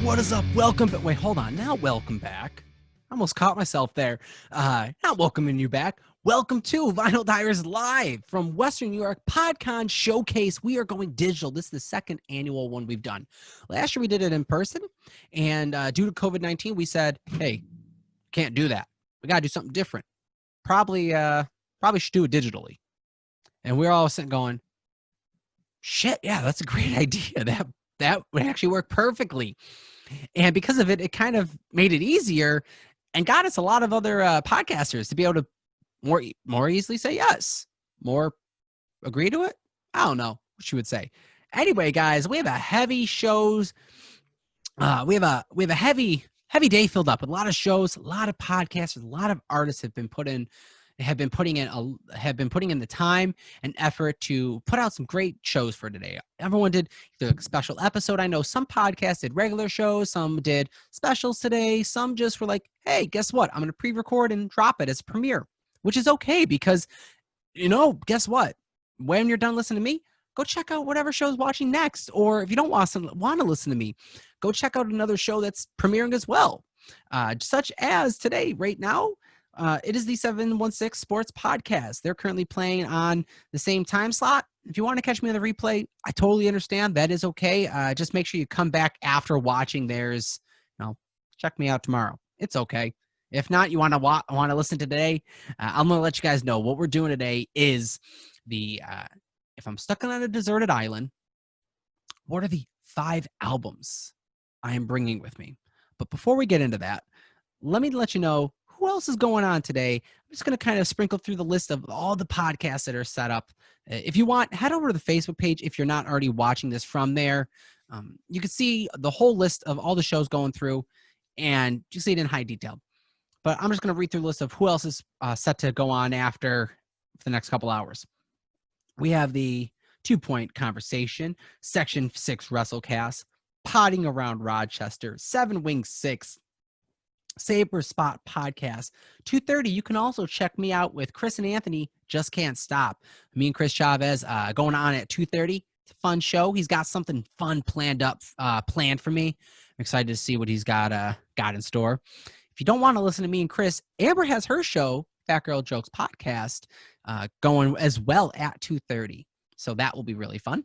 What is up? Welcome back. Wait, hold on. Now, welcome back. I almost caught myself there. Not welcoming you back. Welcome to Vinyl Tires Live from Western New York Pod-Con Showcase. We are going digital. This is the second annual one we've done. Last year we did it in person, and due to COVID-19, we said, hey, can't do that. We got to do something different. Probably should do it digitally. And we're all sitting going, shit, yeah, that's a great idea. That would actually work perfectly. And because of it, it kind of made it easier and got us a lot of other podcasters to be able to more easily say yes, more agree to it. I don't know what you would say. Anyway, guys, we have a heavy shows. We have a heavy day filled up with a lot of shows, a lot of podcasters, a lot of artists have been putting in the time and effort to put out some great shows for today. Everyone did the special episode. I know some podcasts did regular shows, some did specials today, some just were like, hey, guess what? I'm going to pre-record and drop it as a premiere, which is okay because, guess what? When you're done listening to me, go check out whatever show's watching next. Or if you don't want to listen to me, go check out another show that's premiering as well, such as today, right now. It is the 716 Sports Podcast. They're currently playing on the same time slot. If you want to catch me on the replay, I totally understand. That is okay. Just make sure you come back after watching theirs. Check me out tomorrow. It's okay. If not, you want to listen to today, I'm going to let you guys know what we're doing today is if I'm stuck on a deserted island, what are the 5 albums I am bringing with me? But before we get into that, let me let you know who else is going on today. I'm just going to kind of sprinkle through the list of all the podcasts that are set up. If you want, head over to the Facebook page if you're not already watching this from there. You can see the whole list of all the shows going through, and you see it in high detail. But I'm just going to read through the list of who else is set to go on after for the next couple hours. We have the 2 Point Conversation, Section 6 WrestleCast, Potting Around Rochester, 7 Wings 6, Saber Spot Podcast. 2:30, you can also check me out with Chris and Anthony, Just Can't Stop. Me and Chris Chavez going on at 2:30. It's a fun show. He's got something fun planned for me. I'm excited to see what he's got in store. If you don't want to listen to me and Chris, Amber has her show, Fat Girl Jokes Podcast, going as well at 2:30. So that will be really fun.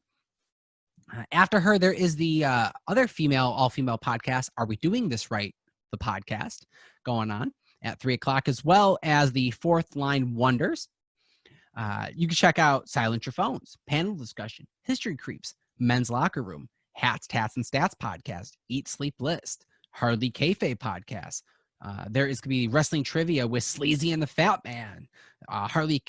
After her, there is the other all-female podcast, Are We Doing This Right? The podcast going on at 3:00, as well as the Fourth Line Wonders. You can check out Silence Your Phones, Panel Discussion, History Creeps, Men's Locker Room, Hats, Tats, and Stats Podcast, Eat, Sleep, List, Hardly Kayfabe Podcast. There is going to be Wrestling Trivia with Sleazy and the Fat Man. Already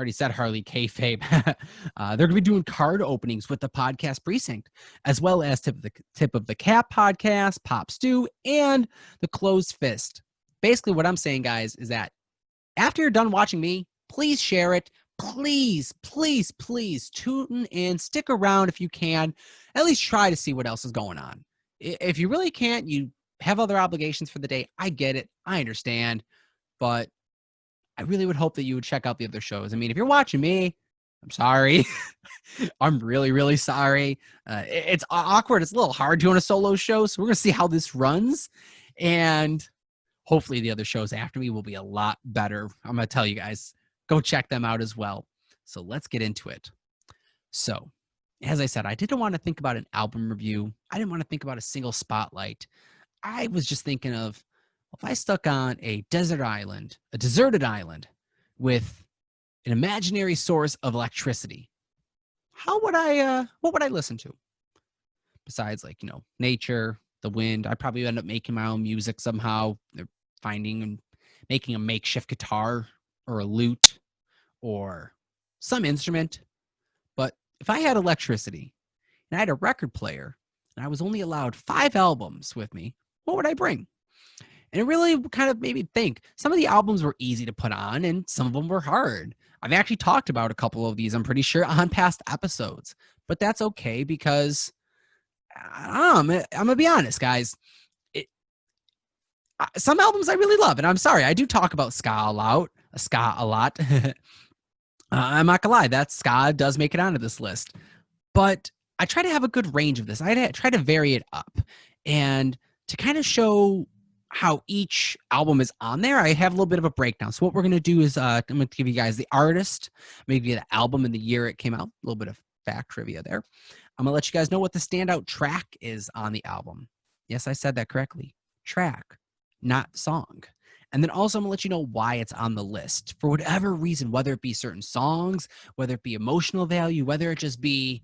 said Harley Kayfabe. They're going to be doing card openings with the Podcast Precinct, as well as Tip of the Cap Podcast, Pop Stew, and the Closed Fist. Basically, what I'm saying, guys, is that after you're done watching me, please share it. Please, please, please tune in. Stick around if you can. At least try to see what else is going on. If you really can't, you have other obligations for the day. I get it. I understand. But I really would hope that you would check out the other shows. I mean, if you're watching me, I'm sorry. I'm really, really sorry. It's awkward. It's a little hard doing a solo show. So we're going to see how this runs. And hopefully the other shows after me will be a lot better. I'm going to tell you guys, go check them out as well. So let's get into it. So, as I said, I didn't want to think about an album review. I didn't want to think about a single spotlight. I was just thinking of, if I stuck on a deserted island with an imaginary source of electricity, what would I listen to? Besides, nature, the wind, I'd probably end up making my own music somehow. Finding and making a makeshift guitar or a lute or some instrument. But if I had electricity and I had a record player and I was only allowed 5 albums with me, what would I bring? And it really kind of made me think. Some of the albums were easy to put on and some of them were hard. I've actually talked about a couple of these, I'm pretty sure, on past episodes. But that's okay because, I'm going to be honest, guys. Some albums I really love, and I'm sorry, I do talk about ska a lot. I'm not gonna lie, that ska does make it onto this list. But I try to have a good range of this. I try to vary it up. And to kind of show how each album is on there, I have a little bit of a breakdown. So what we're going to do is I'm going to give you guys the artist, maybe the album and the year it came out, a little bit of fact trivia there. I'm going to let you guys know what the standout track is on the album. Yes, I said that correctly. Track, not song. And then also I'm going to let you know why it's on the list. For whatever reason, whether it be certain songs, whether it be emotional value, whether it just be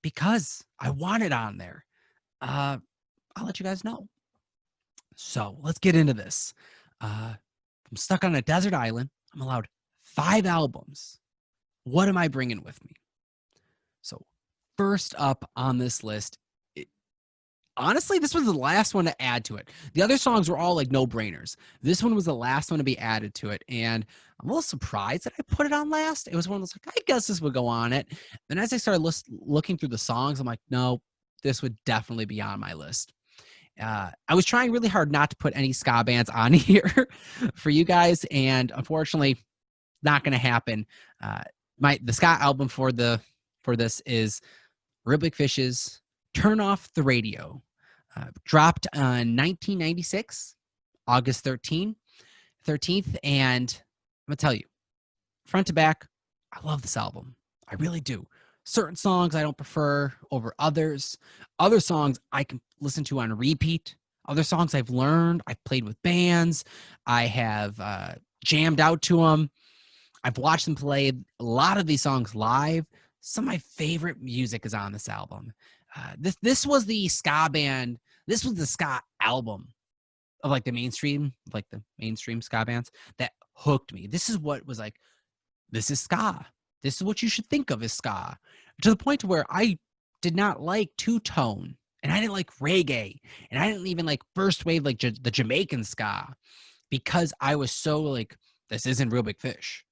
because I want it on there. I'll let you guys know. So let's get into this. I'm stuck on a desert island. I'm allowed 5 albums. What am I bringing with me? So first up on this list, honestly, this was the last one to add to it. The other songs were all like no-brainers. This one was the last one to be added to it. And I'm a little surprised that I put it on last. It was one of those like, I guess this would go on it. Then as I started looking through the songs, I'm like, no, this would definitely be on my list. I was trying really hard not to put any ska bands on here for you guys, and unfortunately, not going to happen. The ska album for this is Real Big Fish's "Turn Off the Radio," dropped on 1996, August 13th, and I'm gonna tell you, front to back, I love this album. I really do. Certain songs I don't prefer over others. Other songs I can listen to on repeat. Other songs I've learned. I've played with bands. I have jammed out to them. I've watched them play a lot of these songs live. Some of my favorite music is on this album. This was the ska band. This was the ska album of the mainstream ska bands that hooked me. This is what was like, this is ska. This is what you should think of as ska. To the point where I did not like two-tone, and I didn't like reggae, and I didn't even like first wave, like the Jamaican ska, because I was so like, this isn't Real Big Fish.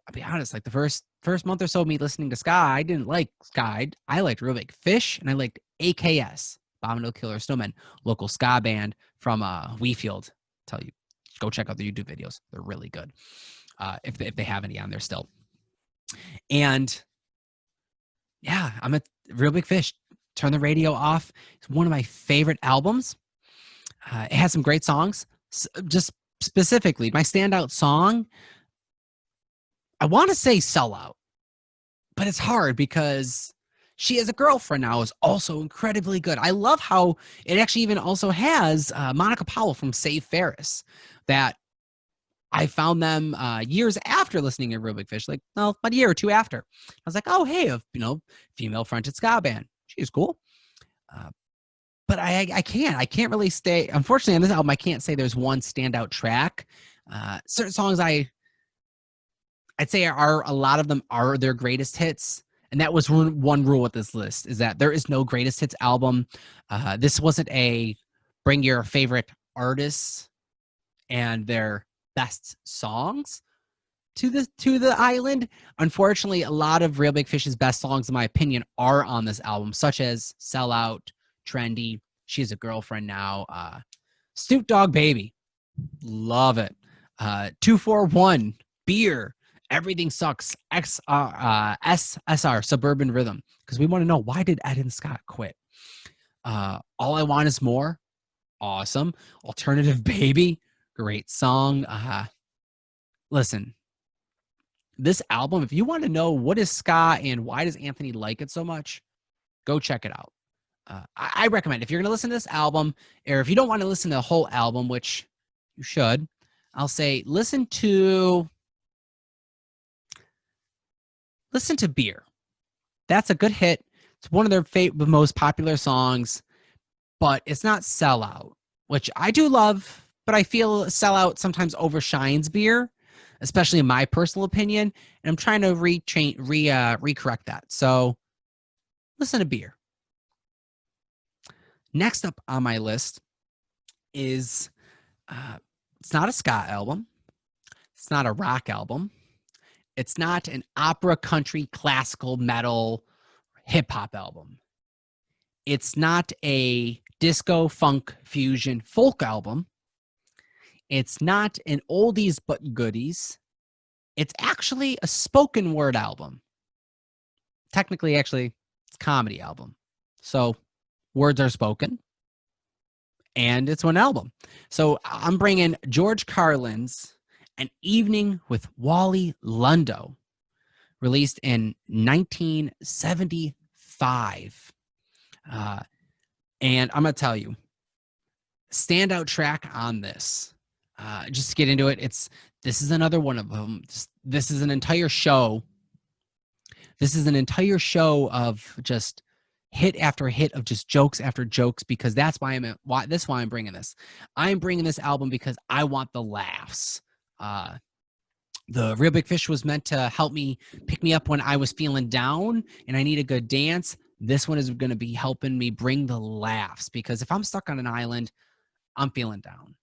I'll be honest, like the first month or so of me listening to ska, I didn't like ska. I liked Real Big Fish, and I liked AKS, Abominable Killer Snowmen, local ska band from Wheatfield. Tell you, go check out the YouTube videos. They're really good. If they have any on there still. And yeah, I'm a Real Big Fish. Turn the Radio Off. It's one of my favorite albums. It has some great songs. Just specifically, my standout song, I want to say Sellout, but it's hard because She Has a Girlfriend Now is also incredibly good. I love how it actually even also has Monica Powell from Save Ferris, that I found them years after listening to Real Big Fish, like, well, about a year or two after. I was like, oh, hey, female fronted ska band. She's cool. But I can't really stay. Unfortunately, on this album, I can't say there's one standout track. Certain songs I'd say a lot of them are their greatest hits. And that was one rule with this list, is that there is no greatest hits album. This wasn't a bring your favorite artists and their best songs to the island. Unfortunately, a lot of Real Big Fish's best songs, in my opinion, are on this album, such as Sellout, Trendy, She Has a Girlfriend Now, Snoop Dogg Baby, love it, 241, Beer, Everything Sucks, SSR, Suburban Rhythm, because we want to know, why did Ed and Scott quit? All I Want Is More, awesome. Alternative Baby, great song. Listen, this album, if you want to know what is ska and why does Anthony like it so much, go check it out. I recommend, if you're going to listen to this album, or if you don't want to listen to the whole album, which you should, I'll say listen to Beer. That's a good hit. It's one of their most popular songs, but it's not Sellout, which I do love, but I feel Sellout sometimes overshines Beer, especially in my personal opinion, and I'm trying to recorrect that. So listen to Beer. Next up on my list is, it's not a ska album. It's not a rock album. It's not an opera, country, classical, metal, hip-hop album. It's not a disco, funk, fusion, folk album. It's not an oldies but goodies. It's actually a spoken word album. Technically, actually, it's a comedy album. So words are spoken, and it's one album. So I'm bringing George Carlin's An Evening with Wally Lundo, released in 1975. And I'm going to tell you, standout track on this. Just to get into it, this is another one of them. This is an entire show. This is an entire show of just hit after hit of just jokes after jokes, because that's why I'm bringing this. I'm bringing this album because I want the laughs. The Real Big Fish was meant to help me pick me up when I was feeling down and I need a good dance. This one is going to be helping me bring the laughs, because if I'm stuck on an island, I'm feeling down.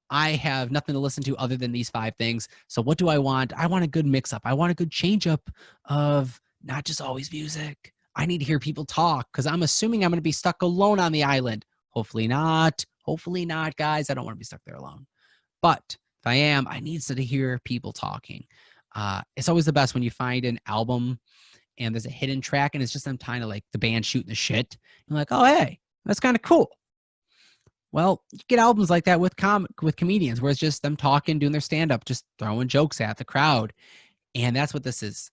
I have nothing to listen to other than these 5 things. So what do I want? I want a good mix-up. I want a good change-up of not just always music. I need to hear people talk, because I'm assuming I'm going to be stuck alone on the island. Hopefully not. Hopefully not, guys. I don't want to be stuck there alone. But if I am, I need to hear people talking. It's always the best when you find an album and there's a hidden track and it's just them kind of like the band shooting the shit. You're like, oh, hey, that's kind of cool. Well, you get albums like that with comedians, where it's just them talking, doing their stand-up, just throwing jokes at the crowd. And that's what this is.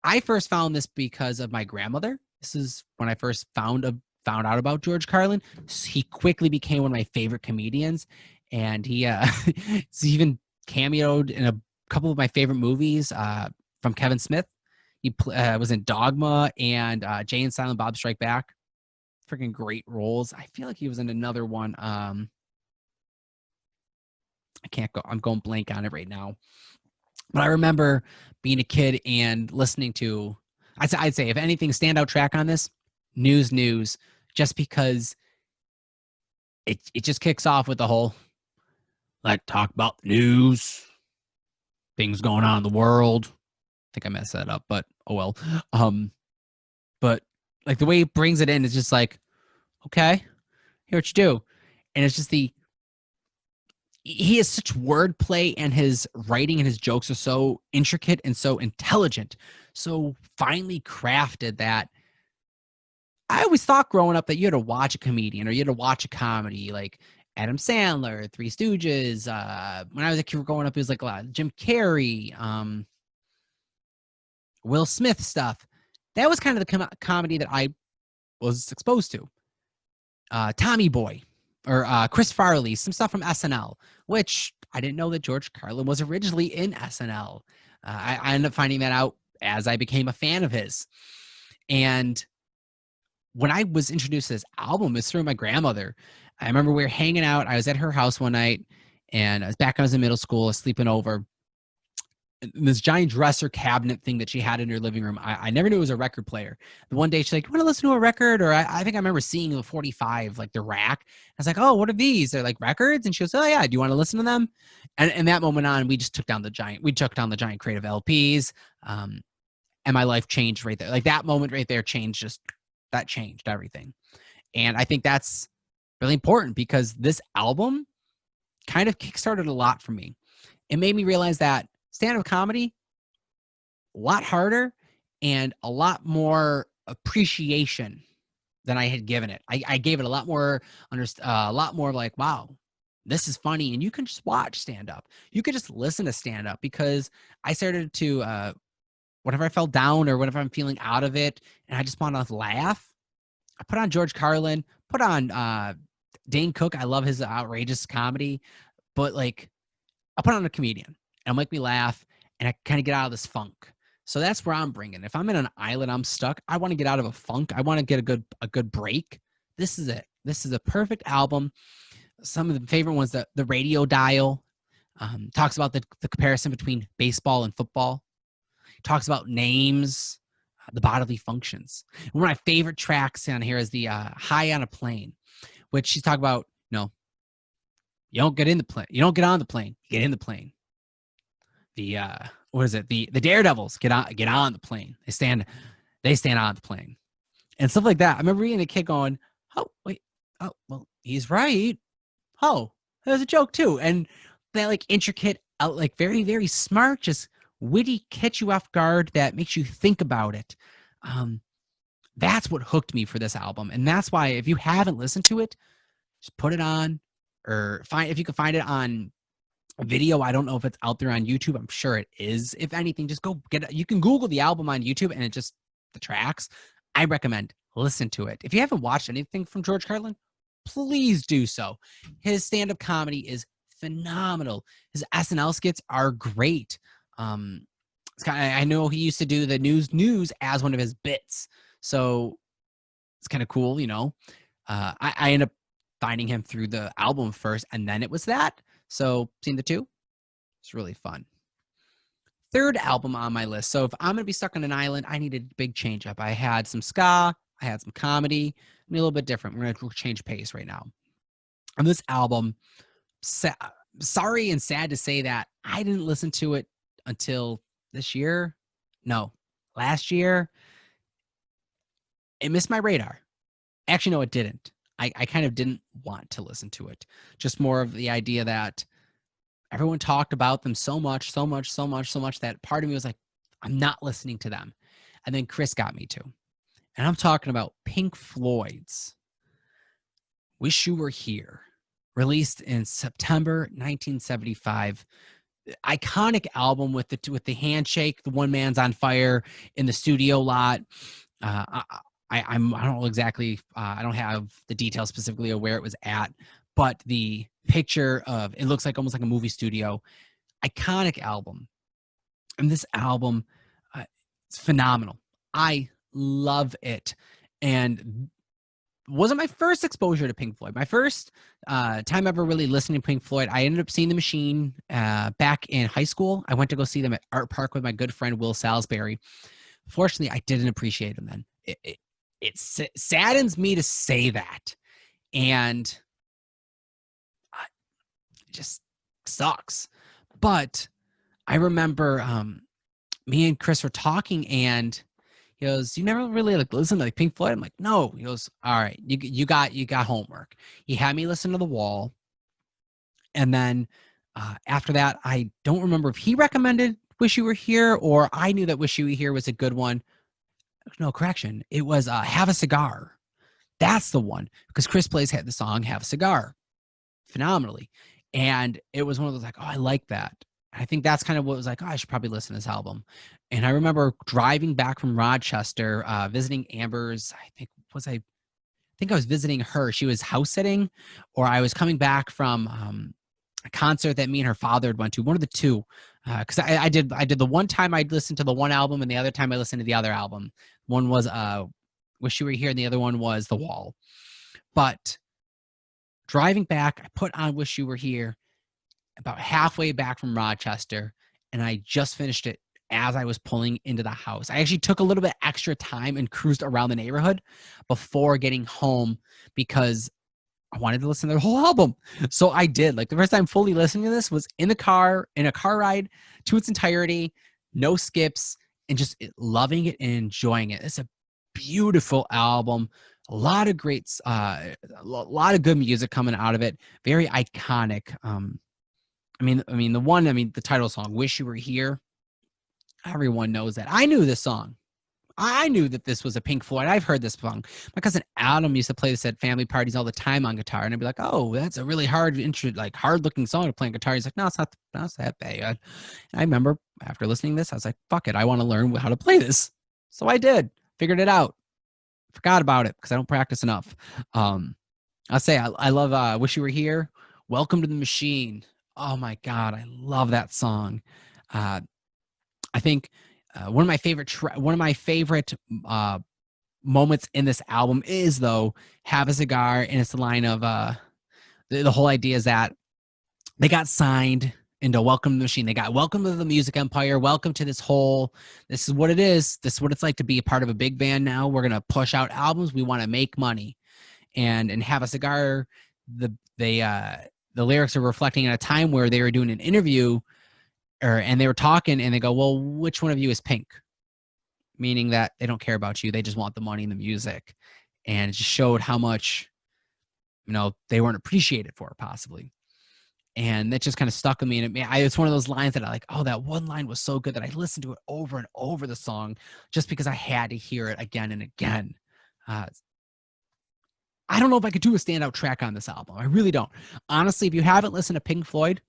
I first found this because of my grandmother. This is when I first found out about George Carlin. He quickly became one of my favorite comedians, and he he's even cameoed in a couple of my favorite movies from Kevin Smith. He was in Dogma and Jay and Silent Bob Strike Back. Freaking great roles. I feel like he was in another one. I can't go. I'm going blank on it right now. But I remember being a kid and listening to, I'd say, if anything, standout track on this, News, just because it just kicks off with the whole, let's talk about the news, things going on in the world. I think I messed that up, but oh well. But like the way he brings it in is just like, okay, here what you do. And it's just he has such wordplay, and his writing and his jokes are so intricate and so intelligent, so finely crafted, that I always thought growing up that you had to watch a comedian or you had to watch a comedy like Adam Sandler, Three Stooges. When I was a kid growing up, it was like a lot of Jim Carrey, Will Smith stuff. That was kind of the comedy that I was exposed to. Tommy Boy or Chris Farley, some stuff from SNL, which I didn't know that George Carlin was originally in SNL. I ended up finding that out as I became a fan of his. And when I was introduced to this album, it was through my grandmother. I remember we were hanging out. I was at her house one night, and I was in middle school, I was sleeping over. This giant dresser cabinet thing that she had in her living room. I never knew it was a record player. The one day she's like, you want to listen to a record? Or I think I remember seeing the 45, like the rack. I was like, oh, what are these? They're like records? And she goes, oh yeah, do you want to listen to them? And that moment on, we took down the giant crate of LPs. And my life changed right there. Like that moment right there changed everything. And I think that's really important, because this album kind of kickstarted a lot for me. It made me realize that stand-up comedy, a lot harder and a lot more appreciation than I had given it. I gave it a lot more like, wow, this is funny. And you can just watch stand-up. You could just listen to stand-up, because I started to, whenever I fell down or whenever I'm feeling out of it and I just want to laugh, I put on George Carlin, put on Dane Cook. I love his outrageous comedy, but like I'll put on a comedian. It'll make me laugh, and I kind of get out of this funk. So that's where I'm bringing. If I'm in an island, I'm stuck, I want to get out of a funk. I want to get a good break. This is it. This is a perfect album. Some of the favorite ones, the radio dial, talks about the comparison between baseball and football. Talks about names, the bodily functions. And one of my favorite tracks on here is the High on a Plane, which she's talking about, you don't get in the plane. You don't get on the plane. You get in the plane. The what is it? The Daredevils get on the plane. They stand on the plane, and stuff like that. I remember being a kid going, "Oh wait, oh well, he's right. Oh, there's a joke too." And that like intricate, like very very smart, just witty, catch you off guard, that makes you think about it. that's what hooked me for this album. And that's why if you haven't listened to it, just put it on, or if you can find it on video. I don't know if it's out there on YouTube. I'm sure it is. If anything, just go get it. You can Google the album on YouTube and it just the tracks. I recommend listen to it. If you haven't watched anything from George Carlin, please do so. His stand-up comedy is phenomenal. His SNL skits are great. I know he used to do the news as one of his bits, so it's kind of cool, you know. I ended up finding him through the album first, and then it was that. So seeing the two, it's really fun. Third album on my list. So if I'm gonna be stuck on an island, I need a big change up. I had some ska, I had some comedy, and a little bit different. We're gonna change pace right now. On this album, sorry and sad to say that I didn't listen to it until this year. No, last year. It missed my radar. Actually, no, it didn't. I kind of didn't want to listen to it. Just more of the idea that everyone talked about them so much that part of me was like, I'm not listening to them. And then Chris got me to. And I'm talking about Pink Floyd's Wish You Were Here, released in September 1975. Iconic album with the handshake, the one man's on fire in the studio lot. I don't know exactly. I don't have the details specifically of where it was at, but the picture of it looks like almost like a movie studio. Iconic album, and this album, it's phenomenal. I love it, and wasn't my first exposure to Pink Floyd. My first time ever really listening to Pink Floyd, I ended up seeing The Machine back in high school. I went to go see them at Art Park with my good friend Will Salisbury. Fortunately, I didn't appreciate them then. It saddens me to say that, and it just sucks. But I remember me and Chris were talking, and he goes, "You never really like listen to like Pink Floyd?" I'm like, "No." He goes, "All right, you got homework." He had me listen to The Wall, and then after that, I don't remember if he recommended Wish You Were Here or I knew that Wish You Were Here was a good one. No, correction. It was Have a Cigar. That's the one, because Chris plays the song Have a Cigar phenomenally. And it was one of those like, oh, I like that. I think that's kind of what was like, oh, I should probably listen to this album. And I remember driving back from Rochester, visiting Amber's, I think I was visiting her. She was house sitting, or I was coming back from a concert that me and her father had went to, one of the two. Because I did the one time I listened to the one album, and the other time I listened to the other album. One was Wish You Were Here, and the other one was The Wall. But driving back, I put on Wish You Were Here about halfway back from Rochester, and I just finished it as I was pulling into the house. I actually took a little bit extra time and cruised around the neighborhood before getting home because I wanted to listen to the whole album. So I did. Like the first time fully listening to this was in a car ride to its entirety, no skips, and just loving it and enjoying it. It's a beautiful album. A lot of great, a lot of good music coming out of it. Very iconic. The title song, Wish You Were Here. Everyone knows that. I knew this song. I knew that this was a Pink Floyd. I've heard this song. My cousin Adam used to play this at family parties all the time on guitar, and I'd be like, "Oh, that's a really hard-looking song to play on guitar." He's like, "No, it's not that bad." And I remember after listening to this, I was like, "Fuck it, I want to learn how to play this." So I did. Figured it out. Forgot about it because I don't practice enough. I'll say I love "Wish You Were Here." Welcome to the Machine. Oh my God, I love that song. I think one of my favorite moments in this album is though Have a Cigar, and it's the line of the whole idea is that they got signed into Welcome to the Machine. They got welcome to the music empire. Welcome to this is what it is. This is what it's like to be a part of a big band now. We're gonna push out albums. We want to make money, and Have a Cigar. The lyrics are reflecting at a time where they were doing an interview. And they were talking, and they go, well, which one of you is Pink? Meaning that they don't care about you. They just want the money and the music. And it just showed how much, they weren't appreciated for it, possibly. And that just kind of stuck with me. And it's one of those lines that I like, oh, that one line was so good that I listened to it over and over the song just because I had to hear it again and again. I don't know if I could do a standout track on this album. I really don't. Honestly, if you haven't listened to Pink Floyd,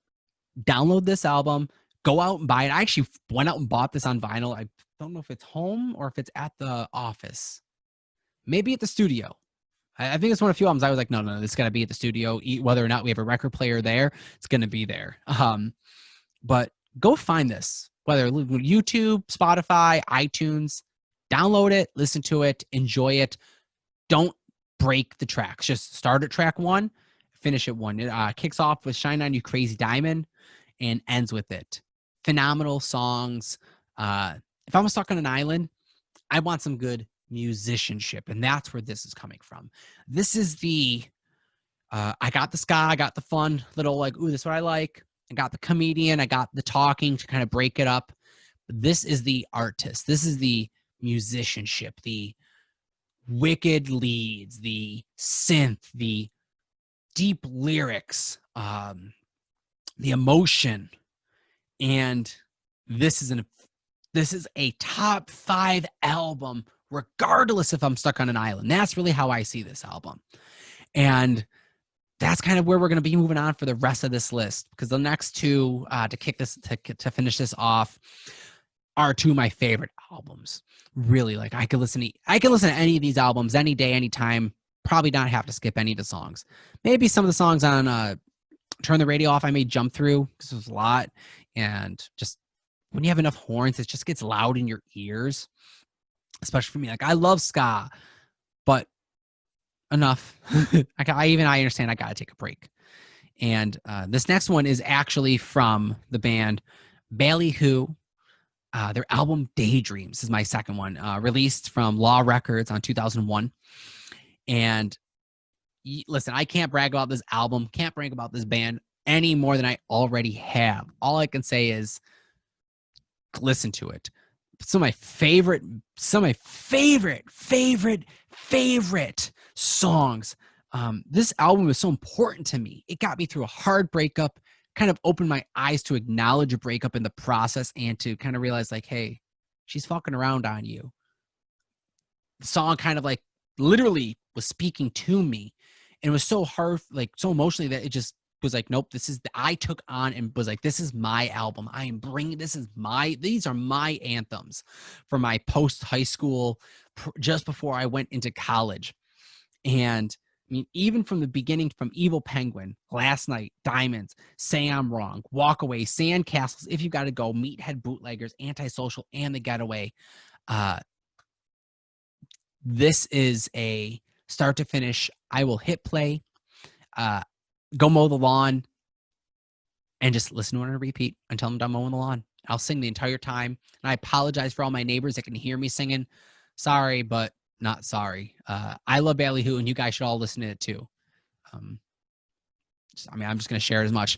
download this album, go out and buy it. I actually went out and bought this on vinyl. I don't know if it's home or if it's at the office. Maybe at the studio. I think it's one of the few albums I was like, no, this got to be at the studio. Whether or not we have a record player there, it's going to be there. But go find this, whether YouTube, Spotify, iTunes, download it, listen to it, enjoy it. Don't break the tracks. Just start at track 1, finish at 1. It kicks off with Shine On You Crazy Diamond and ends with it. Phenomenal songs. If I'm stuck on an island, I want some good musicianship, and that's where this is coming from. This is the I got the ska, I got the fun little like, ooh, this is what I like. I got the comedian, I got the talking to kind of break it up. But this is the artist. This is the musicianship, the wicked leads, the synth, the deep lyrics, the emotion. And this is a top 5 album, regardless if I'm stuck on an island. That's really how I see this album. And that's kind of where we're going to be moving on for the rest of this list, because the next two to finish this off are 2 of my favorite albums. Really, like I could listen to any of these albums any day, anytime. Probably not have to skip any of the songs. Maybe some of the songs on Turn the Radio Off I may jump through because it was a lot, and just when you have enough horns, it just gets loud in your ears. Especially for me, like I love ska, but enough. I understand I gotta take a break. And this next one is actually from the band Ballyhoo. Their album Daydreams is my second one, released from Law Records on 2001. And listen, I can't brag about this album, can't brag about this band any more than I already have. All I can say is listen to it. Some of my favorite songs. This album is so important to me. It got me through a hard breakup, kind of opened my eyes to acknowledge a breakup in the process and to kind of realize like, hey, she's fucking around on you. The song kind of like literally was speaking to me, and it was so hard, like so emotionally, that it just was like, nope, I took on and was like, this is my album. These are my anthems for my post high school, just before I went into college. And I mean, even from the beginning, from Evil Penguin, Last Night, Diamonds, Say I'm Wrong, Walk Away, Sandcastles, If You Gotta Go, Meathead Bootleggers, Antisocial, and The Getaway. This is a start to finish. I will hit play, go mow the lawn, and just listen to it on a repeat until I'm done mowing the lawn. I'll sing the entire time. And I apologize for all my neighbors that can hear me singing. Sorry, but not sorry. I love Ballyhoo, and you guys should all listen to it too. I'm just going to share it as much.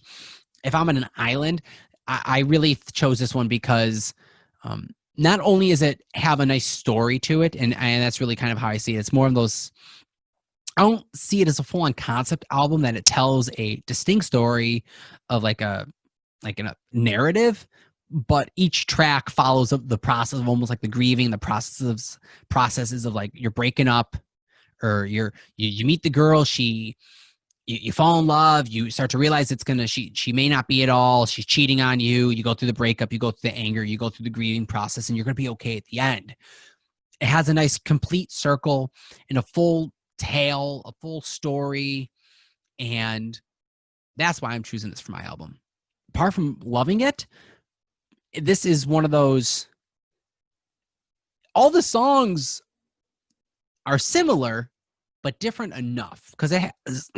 If I'm on an island, I really chose this one because not only does it have a nice story to it, and that's really kind of how I see it. It's more of those, I don't see it as a full-on concept album that it tells a distinct story of like a narrative, but each track follows the process of almost like the grieving, the processes of like you're breaking up, or you meet the girl, you fall in love, you start to realize she may not be at all, she's cheating on you, you go through the breakup, you go through the anger, you go through the grieving process, and you're going to be okay at the end. It has a nice complete circle and a full tale, a full story, and that's why I'm choosing this for my album. Apart from loving it, this is one of those, all the songs are similar but different enough because it has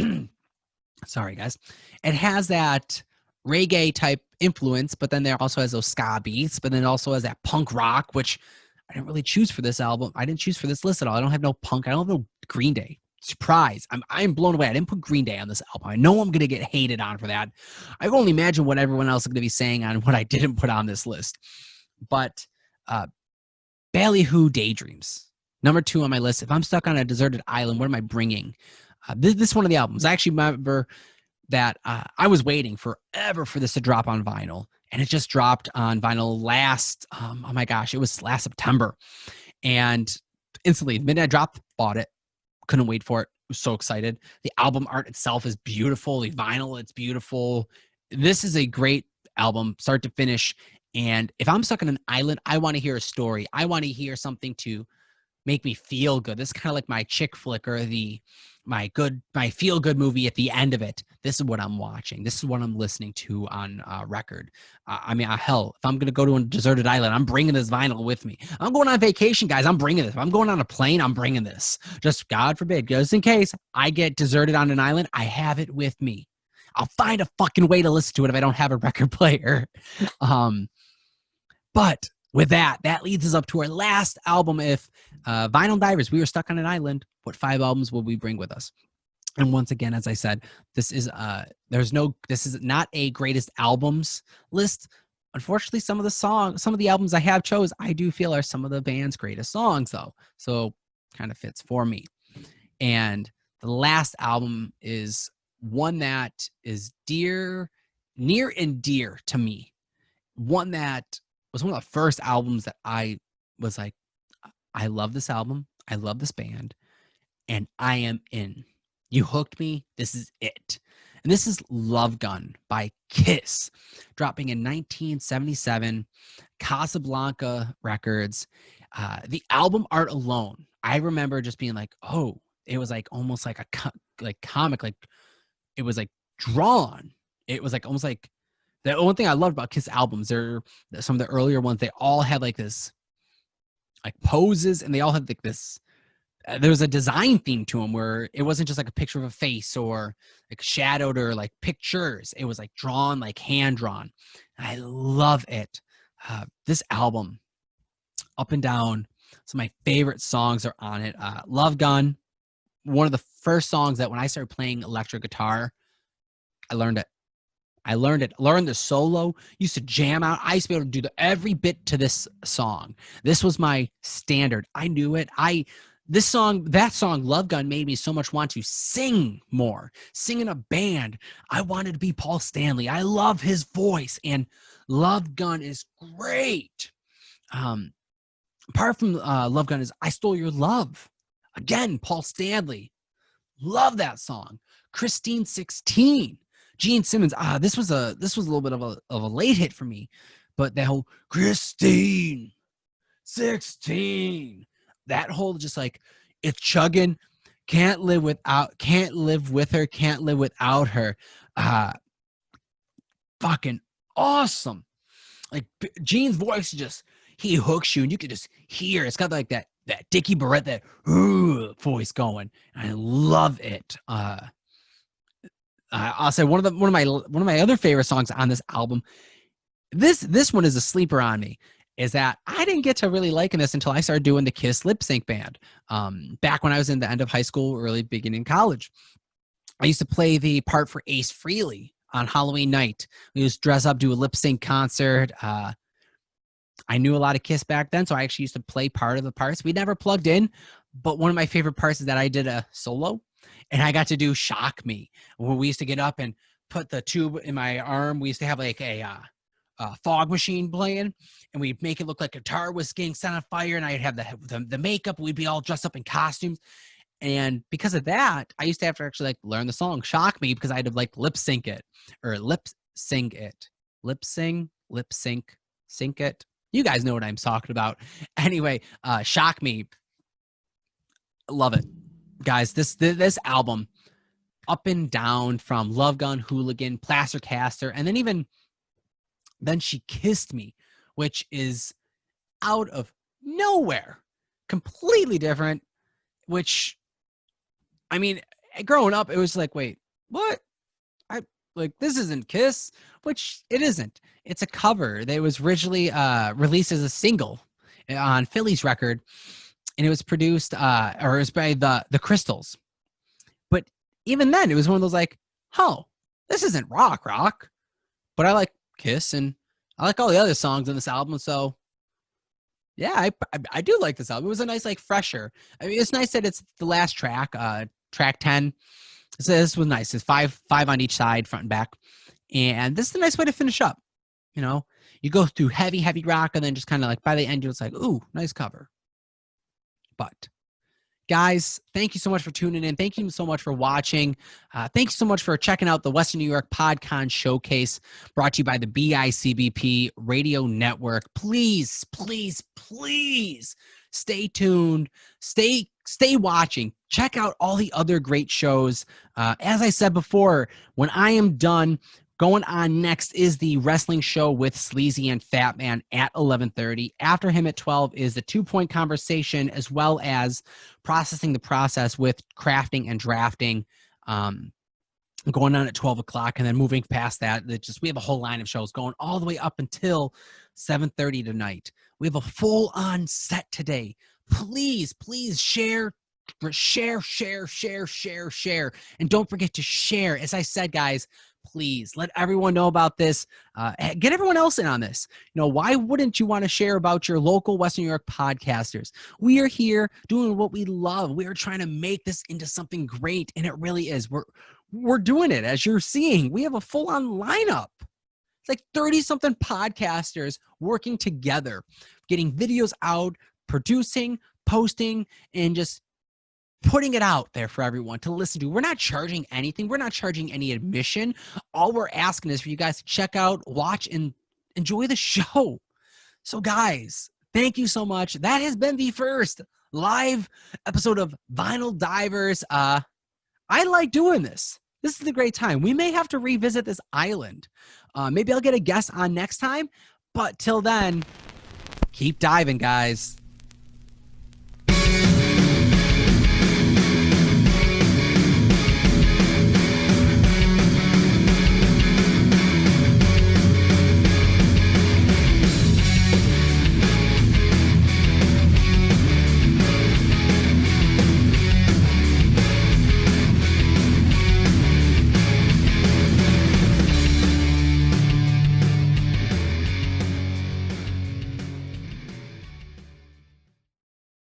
sorry guys, it has that reggae type influence, but then there also has those ska beats, but then it also has that punk rock, which I didn't really choose for this album. I didn't choose for this list at all. I don't have no punk. I don't have no Green Day. Surprise. I'm blown away. I didn't put Green Day on this album. I know I'm going to get hated on for that. I can only imagine what everyone else is going to be saying on what I didn't put on this list. But Ballyhoo Daydreams, number 2 on my list. If I'm stuck on a deserted island, what am I bringing? This is one of the albums. I actually remember that I was waiting forever for this to drop on vinyl, and it just dropped on vinyl last, it was last September. And Instantly, Midnight Drop, bought it. Couldn't wait for it. Was so excited. The album art itself is beautiful. The vinyl, it's beautiful. This is a great album, start to finish. And if I'm stuck on an island, I want to hear a story. I want to hear something to make me feel good. This is kind of like my chick flick or my feel good movie at the end of it. This is what I'm watching. This is what I'm listening to on record. Hell, if I'm going to go to a deserted island, I'm bringing this vinyl with me. I'm going on vacation, guys. I'm bringing this. If I'm going on a plane, I'm bringing this. Just God forbid, just in case I get deserted on an island, I have it with me. I'll find a fucking way to listen to it if I don't have a record player. But with that leads us up to our last album. If Vinyl Divers, we were stuck on an island, what 5 albums will we bring with us? And once again, as I said, this is not a greatest albums list. Unfortunately, some of the albums I have chose, I do feel are some of the band's greatest songs, though. So kind of fits for me. And the last album is one that is near and dear to me. One that was one of the first albums that I was like, I love this album. I love this band. And I am in. You hooked me. This is it. And this is Love Gun by Kiss, dropping in 1977, Casablanca Records. The album art alone, I remember just being like, oh, it was like almost like a comic, like it was like drawn. It was like almost like the one thing I loved about Kiss albums, they're some of the earlier ones, they all had like this like poses, and they all had like this there was a design theme to them where it wasn't just like a picture of a face or like shadowed or like pictures. It was like drawn, like hand drawn. I love it. This album, up and down, some of my favorite songs are on it. Love Gun, one of the first songs that when I started playing electric guitar, I learned it. Learned the solo, used to jam out. I used to be able to do every bit to this song. This was my standard. I knew it. That song, Love Gun, made me so much want to sing more, sing in a band. I wanted to be Paul Stanley. I love his voice, and Love Gun is great. Apart from Love Gun is I Stole Your Love. Again, Paul Stanley. Love that song. Christine 16. Gene Simmons. This was a little bit of a late hit for me, but that whole Christine 16. That whole just like it's chugging, can't live with her, can't live without her. Fucking awesome. Like Gene's voice just he hooks you, and you can just hear it's got like that Dickie Barrett, that voice going. I love it. I'll say one of my other favorite songs on this album. This one is a sleeper on me. Is that I didn't get to really liking this until I started doing the Kiss lip sync band. Back when I was in the end of high school, early beginning college, I used to play the part for Ace Frehley on Halloween night. We used to dress up, do a lip sync concert. I knew a lot of Kiss back then, so I actually used to play part of the parts. We never plugged in, but one of my favorite parts is that I did a solo, and I got to do Shock Me, where we used to get up and put the tube in my arm. We used to have like a fog machine playing, and we'd make it look like a guitar was getting set on fire, and I'd have the makeup. We'd be all dressed up in costumes, and because of that, I used to have to actually like learn the song Shock Me, because I had to like lip sync it. You guys know what I'm talking about. Anyway, Shock Me. Love it, guys. This album, up and down, from Love Gun, Hooligan, Plaster Caster, and then She Kissed Me, which is out of nowhere, completely different, which, I mean, growing up, it was like, wait, what? This isn't Kiss, which it isn't. It's a cover. That was originally released as a single on Philly's record, and it was produced, or it was by the Crystals. But even then, it was one of those like, oh, this isn't rock, but I like Kiss, and I like all the other songs on this album, so yeah, I do like this album. It was a nice, like, fresher. I mean, it's nice that it's the last track, track 10. So this was nice. It's five on each side, front and back, and this is a nice way to finish up. You know, you go through heavy rock, and then just kind of like by the end, it's like, ooh, nice cover. But Guys, thank you so much for tuning in. Thank you so much for watching. Thank you so much for checking out the Western New York Pod-Con Showcase brought to you by the BICBP Radio Network. Please, please, please stay tuned. Stay watching. Check out all the other great shows. As I said before, when I am done, going on next is the wrestling show with Sleazy and Fat Man at 11:30. After him at 12 is the 2-point conversation, as well as processing the process with crafting and drafting. Going on at 12 o'clock, and then moving past that, we have a whole line of shows going all the way up until 7:30 tonight. We have a full-on set today. Please share. And don't forget to share. As I said, guys, please let everyone know about this. Get everyone else in on this. Why wouldn't you want to share about your local Western New York podcasters? We are here doing what we love. We are trying to make this into something great, and it really is. We're doing it. As you're seeing, we have a full-on lineup. It's like 30-something podcasters working together, getting videos out, producing, posting, and just putting it out there for everyone to listen to. We're not charging anything. We're not charging any admission. All we're asking is for you guys to check out, watch, and enjoy the show. So guys, thank you so much. That has been the first live episode of Vinyl Divers. I like doing this. This is a great time. We may have to revisit this island. Maybe I'll get a guest on next time. But till then, keep diving, guys.